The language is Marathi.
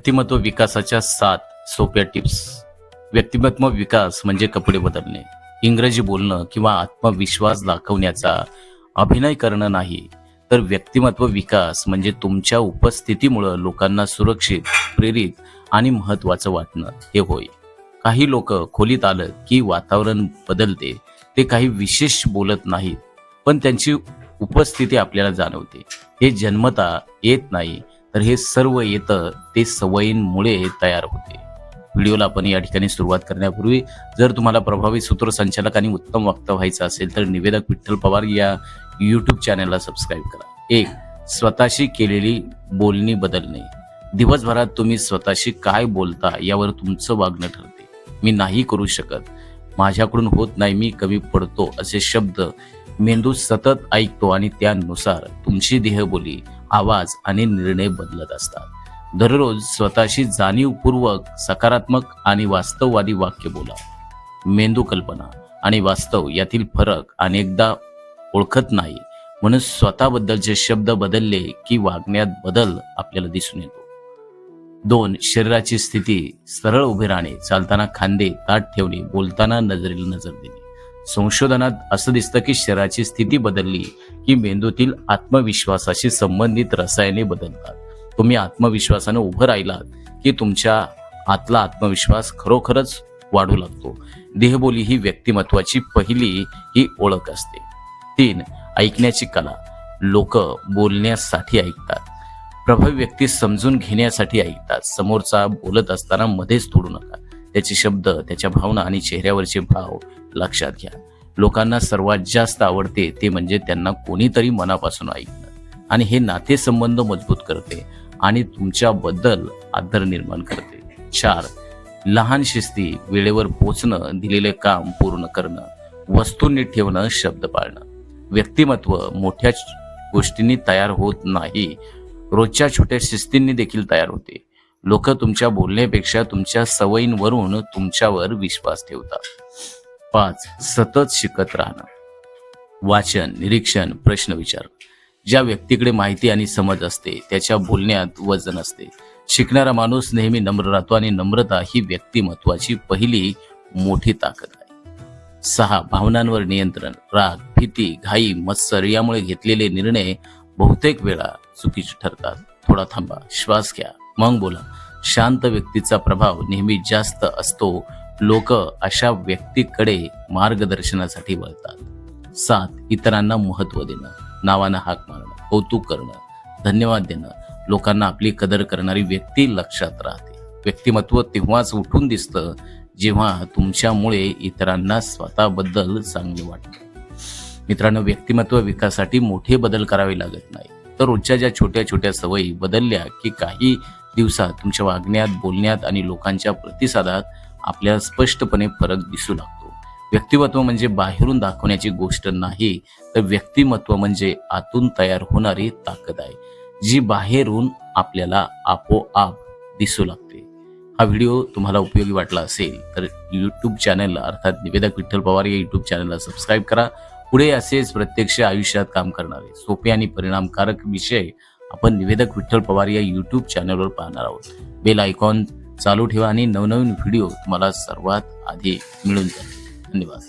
व्यक्तिमत्व विकासाच्या 7 सोप्या टिप्स. व्यक्तिमत्व विकास म्हणजे कपडे बदलणे, इंग्रजी बोलणं किंवा आत्मविश्वास दाखवण्याचा अभिनय करणं नाही, तर व्यक्तिमत्व विकास म्हणजे तुमच्या उपस्थितीमुळे लोकांना सुरक्षित, प्रेरित आणि महत्त्वाचं वाटणं हे होय. काही लोक खोलीत आलं की वातावरण बदलते. ते काही विशेष बोलत नाहीत, पण त्यांची उपस्थिती आपल्याला जाणवते. हे जन्मता येत नाही, तर हे सर्व येतं ते सवयींमुळे तयार होते. व्हिडिओला आपण या ठिकाणी सुरुवात करण्यापूर्वी जर तुम्हाला प्रभावी सूत्रसंचालक आणि उत्तम वक्ता व्हायचं असेल तर निवेदक विठ्ठल पवार या यूट्यूब चॅनलला सबस्क्राईब करा. 1. स्वतःशी केलेली बोलणी बदलणे. दिवसभरात तुम्ही स्वतःशी काय बोलता यावर तुमचं वागणं ठरते. मी नाही करू शकत, माझ्याकडून होत नाही, मी कमी पडतो असे शब्द मेंदू सतत ऐकतो आणि त्यानुसार तुमची देहबोली, आवाज आणि निर्णय बदलत असतात. दररोज स्वतःशी जाणीवपूर्वक सकारात्मक आणि वास्तववादी वाक्य बोला. मेंदू कल्पना आणि वास्तव यातील फरक अनेकदा ओळखत नाही, म्हणून स्वतःबद्दलचे शब्द बदलले की वागण्यात बदल आपल्याला दिसून येतो. 2. शरीराची स्थिती. सरळ उभे राहणे, चालताना खांदे ताठ ठेवणे, बोलताना नजरेला नजर देणे. संशोधनात असं दिसतं की शरीराची स्थिती बदलली की मेंदूतील आत्मविश्वासाशी संबंधित रसायने बदलतात. तुम्ही आत्मविश्वासाने उभं राहिलात की तुमच्या आतला आत्मविश्वास खरोखरच वाढू लागतो. देहबोली ही व्यक्तिमत्वाची पहिली ही ओळख असते. 3. ऐकण्याची कला. लोक बोलण्यासाठी ऐकतात, प्रभावी व्यक्ती समजून घेण्यासाठी ऐकतात. समोरचा बोलत असताना मध्येच तोडू नका. त्याचे शब्द, त्याच्या भावना आणि चेहऱ्यावरचे भाव लक्षात घ्या. लोकांना सर्वात जास्त आवडते ते म्हणजे त्यांना कोणीतरी मनापासून ऐकणं, आणि हे नातेसंबंध मजबूत करते आणि तुमच्याबद्दल आदर निर्माण करते. 4. लहान शिस्ती. वेळेवर पोचणं, दिलेले काम पूर्ण करणं, वस्तू नीट ठेवणं, शब्द पाळणं. व्यक्तिमत्व मोठ्या गोष्टींनी तयार होत नाही, रोजच्या छोट्या शिस्तींनी देखील तयार होते. लोक तुमच्या बोलण्यापेक्षा तुमच्या सवयींवरून तुमच्यावर विश्वास ठेवतात. 5. सतत शिकत राहणं. वाचन, निरीक्षण, प्रश्न विचार. ज्या व्यक्तीकडे माहिती आणि समज असते त्याच्या बोलण्यात वजन असते. शिकणारा माणूस नेहमी नम्र राहतो आणि नम्रता ही व्यक्तिमत्वाची पहिली मोठी ताकद आहे. 6. भावनांवर नियंत्रण. राग, भीती, घाई, मत्सर यामुळे घेतलेले निर्णय बहुतेक वेळा चुकीचे ठरतात. थोडा थांबा, श्वास घ्या, मग बोला. शांत व्यक्तीचा प्रभाव नेहमी जास्त असतो. लोक अशा व्यक्तीकडे मार्गदर्शनासाठी वळतात. 7. इतरांना महत्त्व देणं. नावानं हाक मारणं, कौतुक करणं, धन्यवाद देणं. लोकांना आपली कदर करणारी व्यक्ती लक्षात राहते. व्यक्तिमत्व तेव्हाच उठून दिसतं जेव्हा तुमच्यामुळे इतरांना स्वतःबद्दल चांगले वाटतं. मित्रांनो, व्यक्तिमत्व विकासासाठी मोठे बदल करावे लागत नाही, तर रोजच्या ज्या छोट्या छोट्या सवयी बदलल्या की काही दिवसात तुमच्या वागण्यात, बोलण्यात आणि लोकांच्या प्रतिसादात आपल्याला स्पष्टपणे फरक दिसू लागतो. व्यक्तिमत्व म्हणजे बाहेरून दाखवण्याची गोष्ट नाही, तर व्यक्तिमत्व म्हणजे आतून तयार होणारी ताकद आहे, जी बाहेरून आपल्याला आपोआप दिसू लागते. हा व्हिडिओ तुम्हाला उपयोगी वाटला असेल तर यूट्यूब चॅनलला अर्थात निवेदक विठ्ठल पवार या यूट्यूब चॅनलला सबस्क्राईब करा. पुढे असेच प्रत्यक्ष आयुष्यात काम करणारे सोपे आणि परिणामकारक विषय आपण निवेदक विठ्ठल पवार या यूट्यूब चॅनलवर पाहणार आहोत. बेल आयकॉन चालू ठेवा आणि नवनवीन व्हिडिओ तुम्हाला सर्वात आधी मिळून जाईल. धन्यवाद.